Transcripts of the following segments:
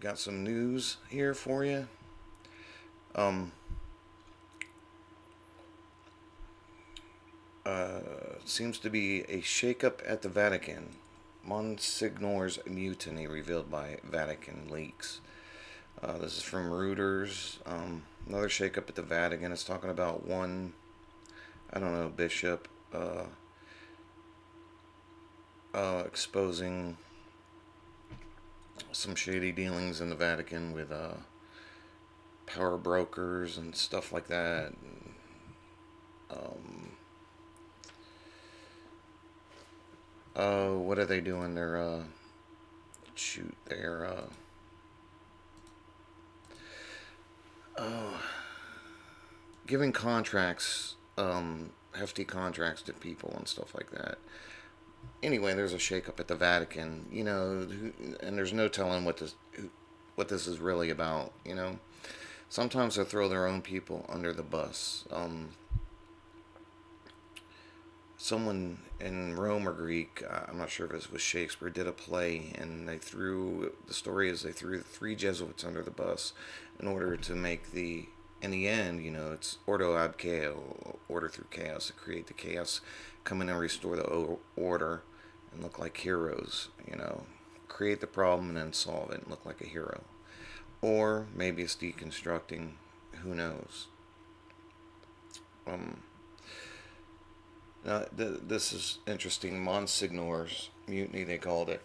got some news here for you. Um, Seems to be a shakeup at the Vatican. Monsignor's mutiny revealed by Vatican leaks. This is from Reuters. Another shakeup at the Vatican. It's talking about one, I don't know, bishop exposing some shady dealings in the Vatican with power brokers and stuff like that. What are they doing? They're giving contracts, hefty contracts to people and stuff like that. Anyway, there's a shakeup at the Vatican, and there's no telling what this is really about. Sometimes they throw their own people under the bus. Someone in Rome or Greek, I'm not sure if it was Shakespeare, did a play, and the story is they threw 3 Jesuits under the bus in order to make in the end, it's ordo ab chaos, order through chaos, to create the chaos, come in and restore the order, and look like heroes, create the problem and then solve it and look like a hero. Or maybe it's deconstructing, who knows. Now, this is interesting. Monsignor's mutiny, they called it.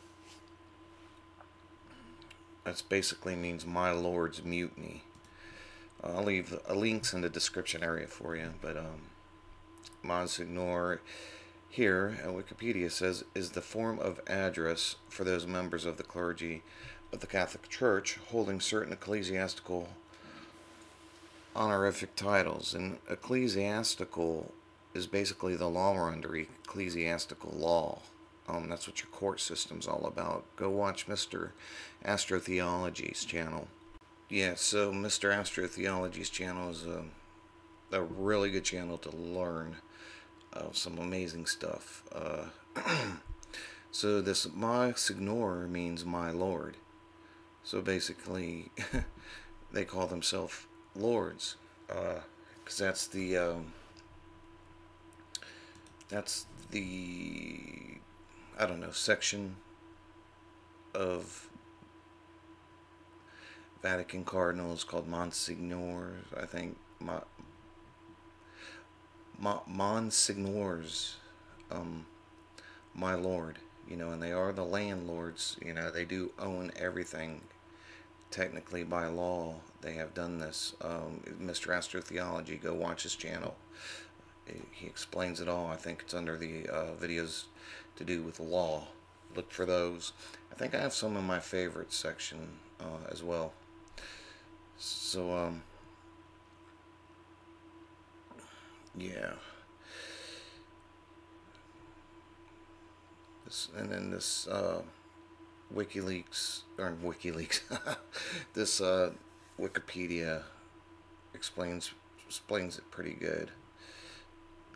That basically means my lord's mutiny. I'll leave links in the description area for you. But Monsignor here at Wikipedia says is the form of address for those members of the clergy of the Catholic Church holding certain ecclesiastical honorific titles. And ecclesiastical is basically the law under ecclesiastical law. That's what your court system's all about. Go watch Mr. Astrotheology's channel. Yeah, so Mr. Astrotheology's channel is a really good channel to learn some amazing stuff. So this Monsignor means my lord. So basically, they call themselves lords, because that's the I don't know, section of Vatican cardinals called Monsignors, I think. Monsignors, my lord, and they are the landlords. They do own everything. Technically, by law, they have done this. Mr. Astrotheology, go watch his channel. He explains it all. I think it's under the videos to do with law. Look for those. I think I have some in my favorite section as well. So, yeah. And then this WikiLeaks, this Wikipedia explains it pretty good.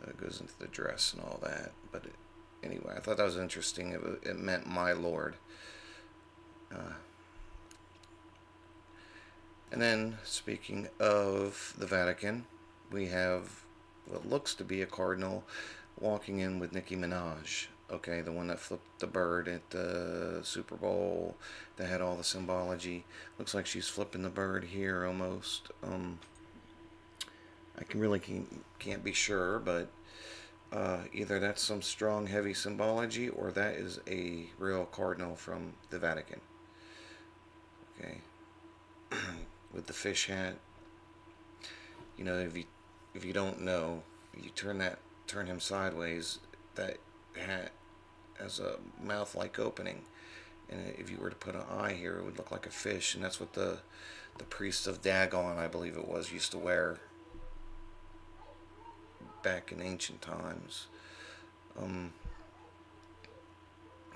It goes into the dress and all that. But anyway, I thought that was interesting. It meant my lord. And then, speaking of the Vatican, we have what looks to be a cardinal walking in with Nicki Minaj. Okay, the one that flipped the bird at the Super Bowl, that had all the symbology. Looks like she's flipping the bird here almost. I can't be sure, but either that's some strong, heavy symbology, or that is a real cardinal from the Vatican. Okay, with the fish hat. If you don't know, you turn him sideways. That hat has a mouth-like opening, and if you were to put an eye here, it would look like a fish, and that's what the priest of Dagon, I believe it was, used to wear back in ancient times.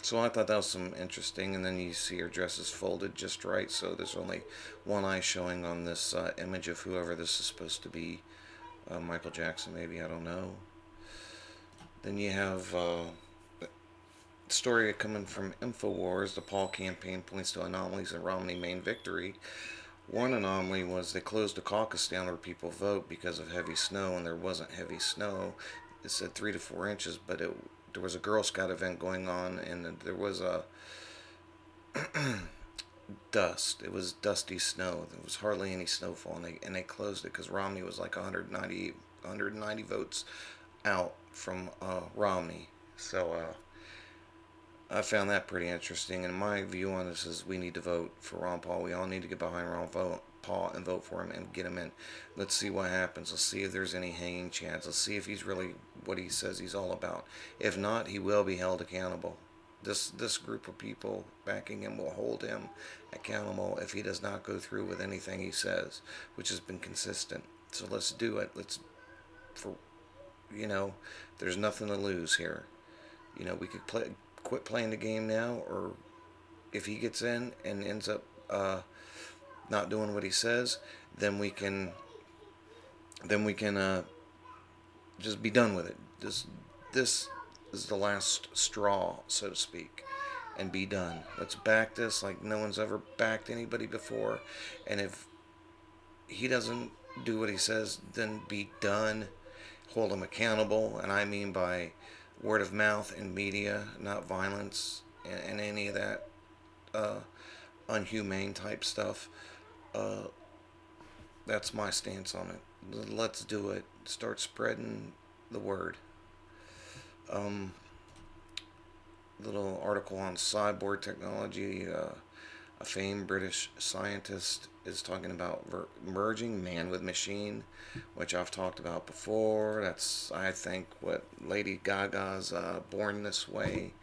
So I thought that was some interesting. And then you see her dress is folded just right, so there's only one eye showing on this image of whoever this is supposed to be. Michael Jackson, maybe, I don't know. Then you have story coming from InfoWars, the Paul campaign points to anomalies in Romney main victory. One anomaly was they closed the caucus down where people vote because of heavy snow, and there wasn't heavy snow. It said 3 to 4 inches, but there was a Girl Scout event going on, and there was a dust. It was dusty snow. There was hardly any snowfall, and they closed it because Romney was like 190 votes out from Romney. So I found that pretty interesting. And my view on this is we need to vote for Ron Paul. We all need to get behind Paul and vote for him and get him in. Let's see what happens. Let's see if there's any hanging chance. Let's see if he's really what he says he's all about. If not, he will be held accountable. This group of people backing him will hold him accountable if he does not go through with anything he says, which has been consistent. So let's do it. There's nothing to lose here. We could quit playing the game now, or if he gets in and ends up not doing what he says, then we can just be done with it. This is the last straw, so to speak, and be done. Let's back this like no one's ever backed anybody before, and if he doesn't do what he says, then be done. Hold him accountable, and I mean by word of mouth and media, not violence and any of that unhumane type stuff. That's my stance on it. Let's do it. Start spreading the word. Little article on cyborg technology. A famed British scientist is talking about merging man with machine, which I've talked about before. That's, I think, what Lady Gaga's Born This Way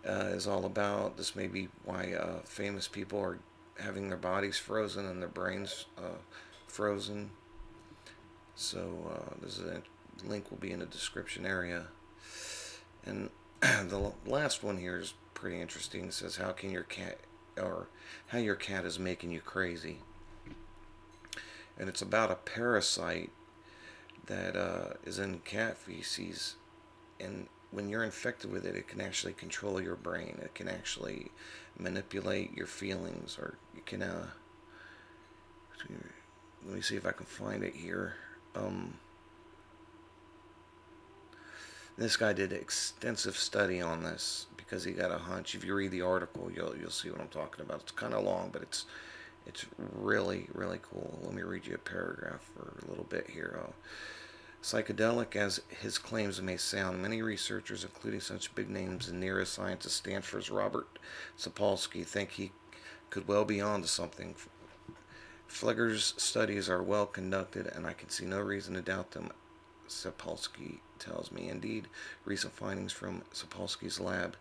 is all about. This may be why famous people are having their bodies frozen and their brains frozen. So this is a link will be in the description area. And the last one here is pretty interesting. It says, how your cat is making you crazy. And it's about a parasite that is in cat feces, and when you're infected with it, it can actually control your brain. It can actually manipulate your feelings, or you can let me see if I can find it here. This guy did extensive study on this because he got a hunch. If you read the article, you'll see what I'm talking about. It's kind of long, but it's really, really cool. Let me read you a paragraph for a little bit here. Psychedelic as his claims may sound, many researchers, including such big names in neuroscientist Stanford's Robert Sapolsky, think he could well be onto something. Fleger's studies are well conducted, and I can see no reason to doubt them, Sapolsky tells me. Indeed, recent findings from Sapolsky's lab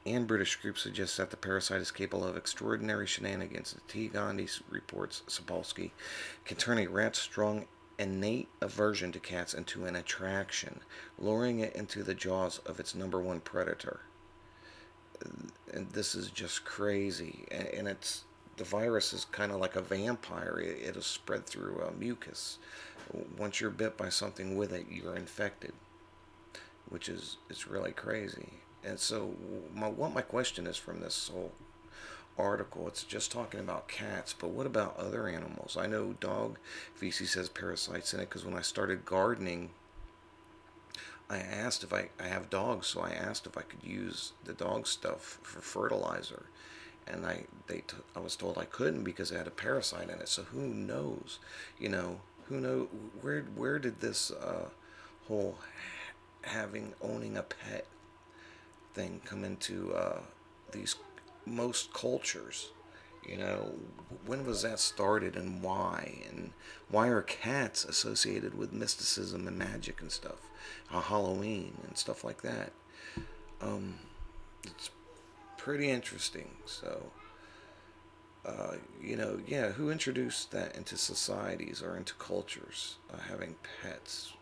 and British groups suggest that the parasite is capable of extraordinary shenanigans. T. Gandhi reports Sapolsky can turn a rat's strong innate aversion to cats into an attraction, luring it into the jaws of its number one predator. And this is just crazy. And the virus is kind of like a vampire. It'll spread through mucus. Once you're bit by something with it, you're infected, which is, it's really crazy. And so what my question is from this whole article, it's just talking about cats, but what about other animals? I know dog feces has parasites in it because when I started gardening, I asked if I have dogs, so I asked if I could use the dog stuff for fertilizer, and I was told I couldn't because it had a parasite in it. So who knows? Who knows where did this whole owning a pet thing come into these most cultures? When was that started, and why? And why are cats associated with mysticism and magic and stuff? Halloween and stuff like that. It's pretty interesting. So, who introduced that into societies or into cultures, having pets,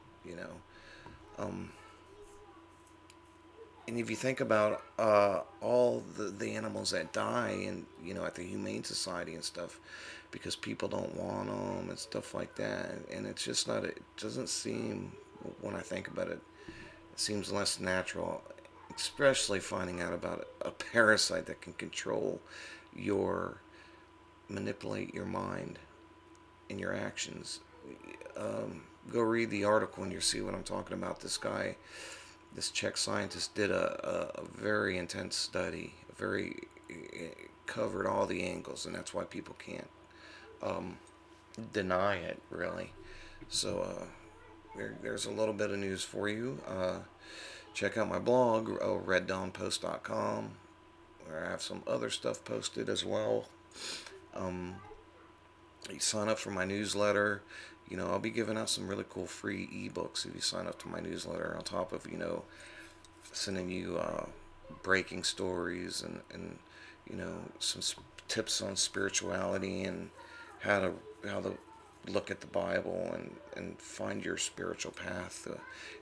and if you think about all the animals that die and at the Humane Society and stuff because people don't want them and stuff like that, and it's just not, it doesn't seem, when I think about it, it seems less natural especially finding out about a parasite that can control your, manipulate your mind and your actions. Go read the article and you'll see what I'm talking about. This guy, this Czech scientist, did a very intense study, covered all the angles, and that's why people can't deny it, really. So there's a little bit of news for you. Check out my blog, reddawnpost.com, where I have some other stuff posted as well. You sign up for my newsletter. I'll be giving out some really cool free ebooks if you sign up to my newsletter, on top of, sending you breaking stories and some tips on spirituality and how to look at the Bible and find your spiritual path.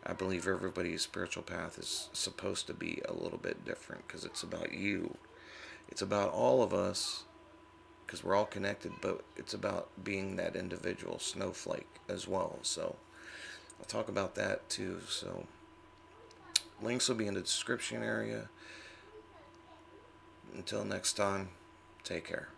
I believe everybody's spiritual path is supposed to be a little bit different, because it's about you. It's about all of us, because we're all connected, but it's about being that individual snowflake as well. So I'll talk about that too. So links will be in the description area. Until next time, take care.